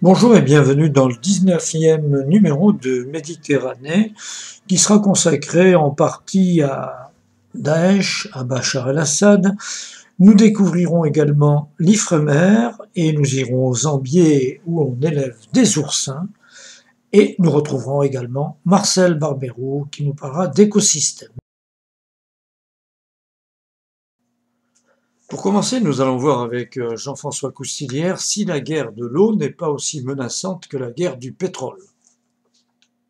Bonjour et bienvenue dans le 19e numéro de Méditerranée qui sera consacré en partie à Daesh, à Bachar el-Assad. Nous découvrirons également l'Ifremer et nous irons au Zambier où on élève des oursins. Et nous retrouverons également Marcel Barbero qui nous parlera d'écosystèmes. Pour commencer, nous allons voir avec Jean-François Coustilière si la guerre de l'eau n'est pas aussi menaçante que la guerre du pétrole.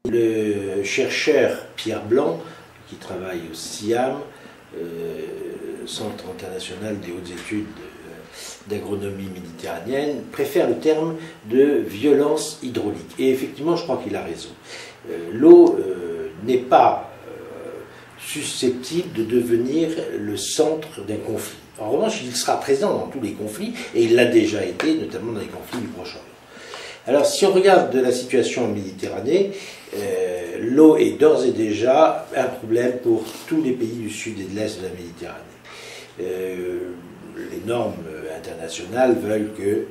Le chercheur Pierre Blanc, qui travaille au CIAM, Centre international des hautes études d'agronomie méditerranéenne, préfère le terme de violence hydraulique. Et effectivement, je crois qu'il a raison. L'eau n'est pas susceptible de devenir le centre d'un conflit. En revanche, il sera présent dans tous les conflits, et il l'a déjà été, notamment dans les conflits du Proche-Orient. Alors, si on regarde de la situation en Méditerranée, l'eau est d'ores et déjà un problème pour tous les pays du sud et de l'est de la Méditerranée. Les normes internationales veulent que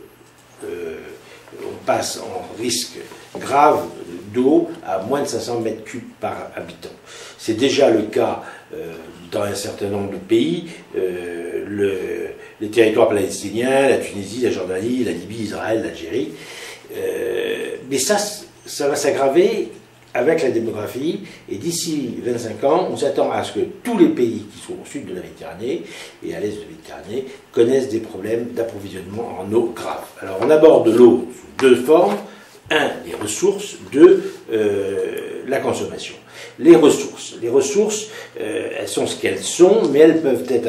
on passe en risque grave d'eau à moins de 500 mètres cubes par habitant. C'est déjà le cas dans un certain nombre de pays, les territoires palestiniens, la Tunisie, la Jordanie, la Libye, Israël, l'Algérie. Mais ça va s'aggraver avec la démographie, et d'ici 25 ans, on s'attend à ce que tous les pays qui sont au sud de la Méditerranée et à l'est de la Méditerranée connaissent des problèmes d'approvisionnement en eau graves. Alors on aborde l'eau sous deux formes. Un, les ressources. Deux, la consommation. Les ressources, elles sont ce qu'elles sont, mais elles peuvent être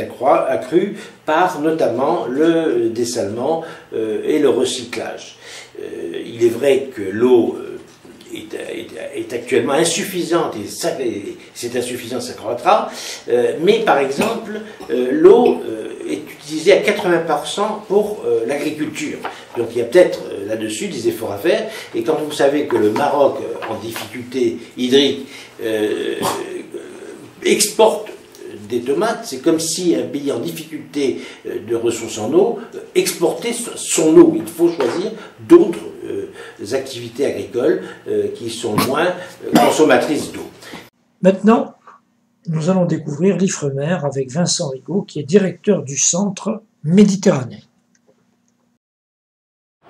accrues par notamment le dessalement et le recyclage. Il est vrai que l'eau est actuellement insuffisante, et cette insuffisance s'accroîtra, mais par exemple, l'eau est utilisée à 80% pour l'agriculture. Donc il y a peut-être là-dessus des efforts à faire, et quand vous savez que le Maroc, en difficulté hydrique, exporte des tomates, c'est comme si un pays en difficulté de ressources en eau exportait son eau. Il faut choisir d'autres activités agricoles qui sont moins consommatrices d'eau. Maintenant, nous allons découvrir l'Ifremer avec Vincent Rigaud qui est directeur du Centre Méditerranée.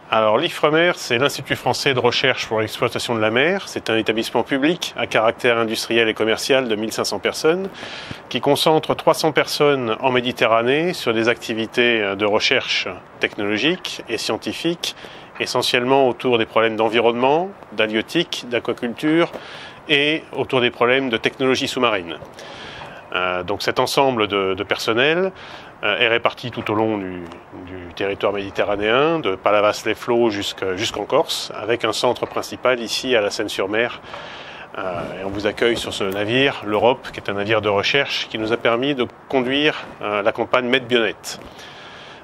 Alors l'Ifremer, c'est l'Institut français de recherche pour l'exploitation de la mer. C'est un établissement public à caractère industriel et commercial de 1500 personnes qui concentre 300 personnes en Méditerranée sur des activités de recherche technologique et scientifique, essentiellement autour des problèmes d'environnement, d'halieutique, d'aquaculture et autour des problèmes de technologie sous-marine. Donc cet ensemble de personnel est réparti tout au long du territoire méditerranéen, de Palavas-les-Flots jusqu'en Corse, avec un centre principal ici à la Seyne-sur-Mer. Et on vous accueille sur ce navire, l'Europe, qui est un navire de recherche qui nous a permis de conduire la campagne Medbionet.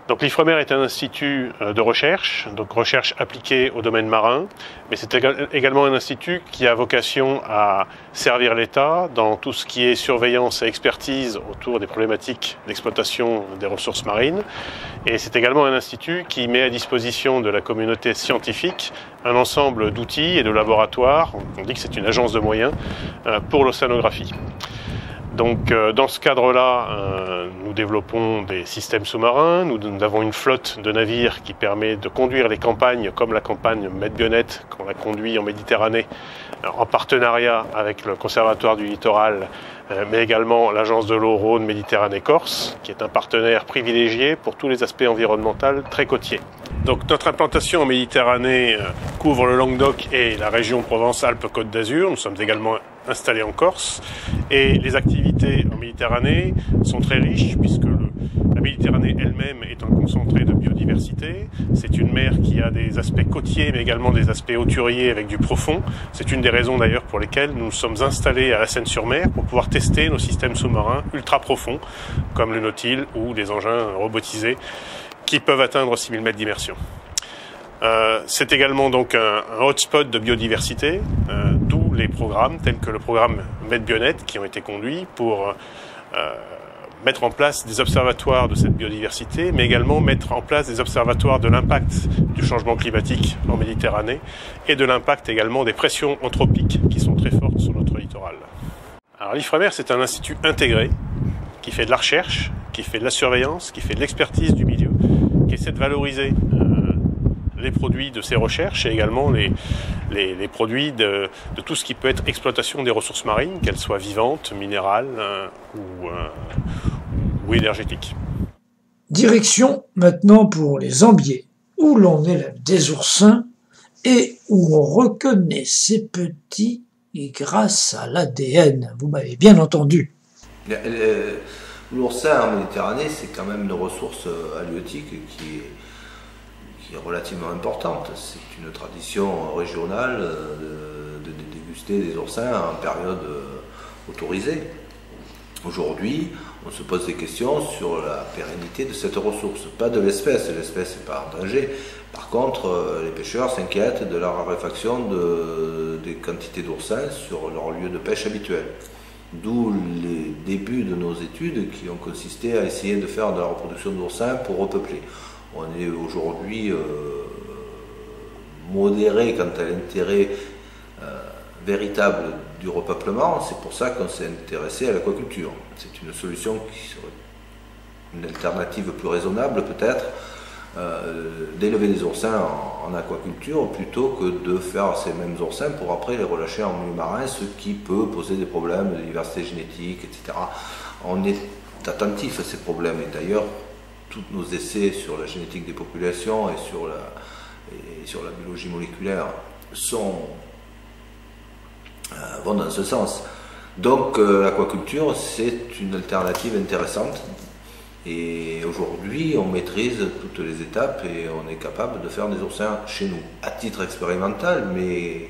Donc l'Ifremer est un institut de recherche, donc recherche appliquée au domaine marin, mais c'est également un institut qui a vocation à servir l'État dans tout ce qui est surveillance et expertise autour des problématiques d'exploitation des ressources marines. Et c'est également un institut qui met à disposition de la communauté scientifique un ensemble d'outils et de laboratoires, on dit que c'est une agence de moyens, pour l'océanographie. Donc dans ce cadre-là, nous développons des systèmes sous-marins, nous avons une flotte de navires qui permet de conduire les campagnes comme la campagne Medbionet qu'on a conduit en Méditerranée en partenariat avec le Conservatoire du Littoral, mais également l'Agence de l'eau Rhône Méditerranée-Corse, qui est un partenaire privilégié pour tous les aspects environnementaux très côtiers. Donc notre implantation en Méditerranée couvre le Languedoc et la région Provence-Alpes-Côte d'Azur. Nous sommes également installés en Corse et les activités en Méditerranée sont très riches puisque la Méditerranée elle-même est un concentré de biodiversité. C'est une mer qui a des aspects côtiers mais également des aspects hauturiers avec du profond. C'est une des raisons d'ailleurs pour lesquelles nous sommes installés à la Seyne-sur-Mer pour pouvoir tester nos systèmes sous-marins ultra profonds comme le Nautile ou des engins robotisés qui peuvent atteindre 6000 mètres d'immersion. C'est également donc un hotspot de biodiversité, d'où les programmes tels que le programme Medbionet qui ont été conduits pour mettre en place des observatoires de cette biodiversité, mais également mettre en place des observatoires de l'impact du changement climatique en Méditerranée et de l'impact également des pressions anthropiques qui sont très fortes sur notre littoral. Alors l'IFREMER, c'est un institut intégré qui fait de la recherche, qui fait de la surveillance, qui fait de l'expertise du milieu, qui essaie de valoriser les produits de ces recherches et également les produits de tout ce qui peut être exploitation des ressources marines, qu'elles soient vivantes, minérales ou énergétiques. Direction maintenant pour les Ambiers, où l'on élève des oursins et où on reconnaît ces petits grâce à l'ADN. Vous m'avez bien entendu. L'oursin en Méditerranée, c'est quand même une ressource halieutique qui est relativement importante. C'est une tradition régionale de déguster des oursins en période autorisée. Aujourd'hui, on se pose des questions sur la pérennité de cette ressource, pas de l'espèce. L'espèce n'est pas en danger. Par contre, les pêcheurs s'inquiètent de la raréfaction des quantités d'oursins sur leur lieu de pêche habituel. D'où les débuts de nos études qui ont consisté à essayer de faire de la reproduction d'oursins pour repeupler. On est aujourd'hui modéré quant à l'intérêt véritable du repeuplement. C'est pour ça qu'on s'est intéressé à l'aquaculture. C'est une solution qui serait une alternative plus raisonnable peut-être d'élever des oursins en aquaculture plutôt que de faire ces mêmes oursins pour après les relâcher en milieu marin, ce qui peut poser des problèmes de diversité génétique, etc. On est attentif à ces problèmes et d'ailleurs tous nos essais sur la génétique des populations et sur la biologie moléculaire vont dans ce sens. Donc l'aquaculture, c'est une alternative intéressante et aujourd'hui on maîtrise toutes les étapes et on est capable de faire des oursins chez nous, à titre expérimental, mais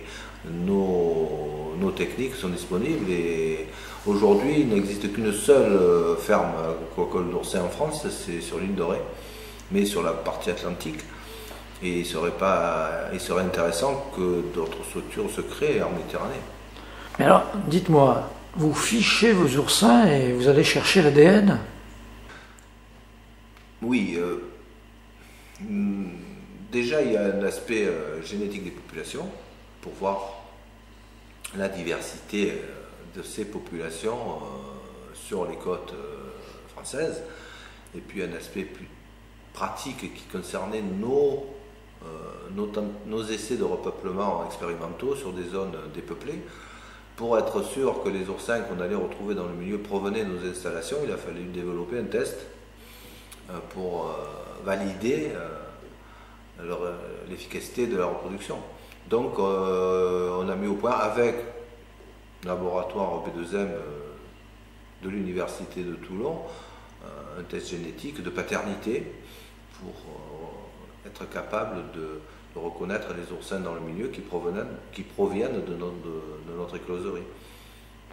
nos techniques sont disponibles et aujourd'hui il n'existe qu'une seule ferme aquacole d'oursins en France, c'est sur l'île de Ré, mais sur la partie atlantique. Et il serait intéressant que d'autres structures se créent en Méditerranée. Mais alors, dites-moi, vous fichez vos oursins et vous allez chercher l'ADN ? Oui. Déjà, il y a un aspect génétique des populations pour voir la diversité de ces populations sur les côtes françaises. Et puis un aspect plus pratique qui concernait nos essais de repeuplement expérimentaux sur des zones dépeuplées. Pour être sûr que les oursins qu'on allait retrouver dans le milieu provenaient de nos installations, il a fallu développer un test pour valider l'efficacité de la reproduction. Donc on a mis au point avec le laboratoire B2M de l'Université de Toulon un test génétique de paternité pour être capable de reconnaître les oursins dans le milieu qui proviennent de notre écloserie.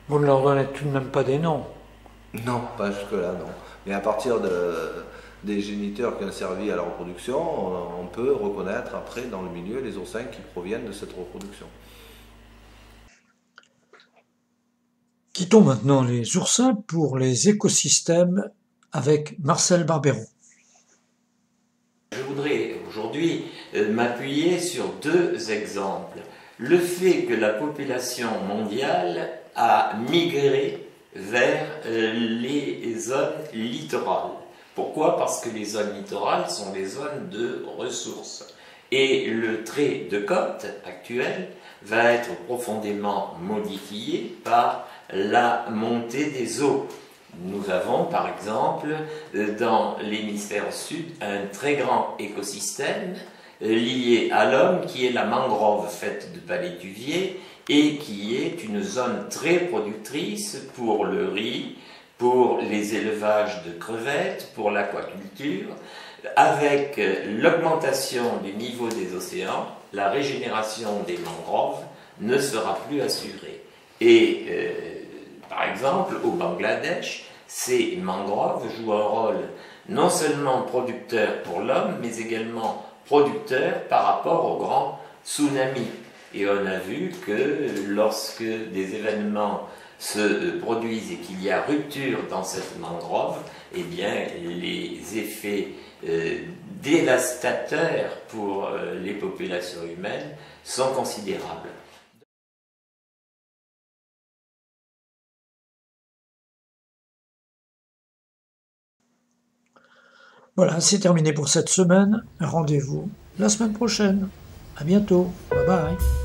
Vous ne leur donnez tout de même pas des noms? Non, pas jusque-là, non. Mais à partir des géniteurs qui ont servi à la reproduction, on peut reconnaître après dans le milieu les oursins qui proviennent de cette reproduction. Quittons maintenant les oursins pour les écosystèmes avec Marcel Barbéron. Je voudrais aujourd'hui m'appuyer sur deux exemples. Le fait que la population mondiale a migré vers les zones littorales. Pourquoi? Parce que les zones littorales sont des zones de ressources. Et le trait de côte actuel va être profondément modifié par la montée des eaux. Nous avons par exemple dans l'hémisphère sud un très grand écosystème lié à l'homme qui est la mangrove faite de palétuvier et qui est une zone très productrice pour le riz, pour les élevages de crevettes, pour l'aquaculture. Avec l'augmentation du niveau des océans, la régénération des mangroves ne sera plus assurée. Et par exemple, au Bangladesh, ces mangroves jouent un rôle non seulement producteur pour l'homme, mais également producteur par rapport aux grands tsunamis. Et on a vu que lorsque des événements se produisent et qu'il y a rupture dans cette mangrove, eh bien, les effets dévastateurs pour les populations humaines sont considérables. Voilà, c'est terminé pour cette semaine. Rendez-vous la semaine prochaine. À bientôt. Bye bye.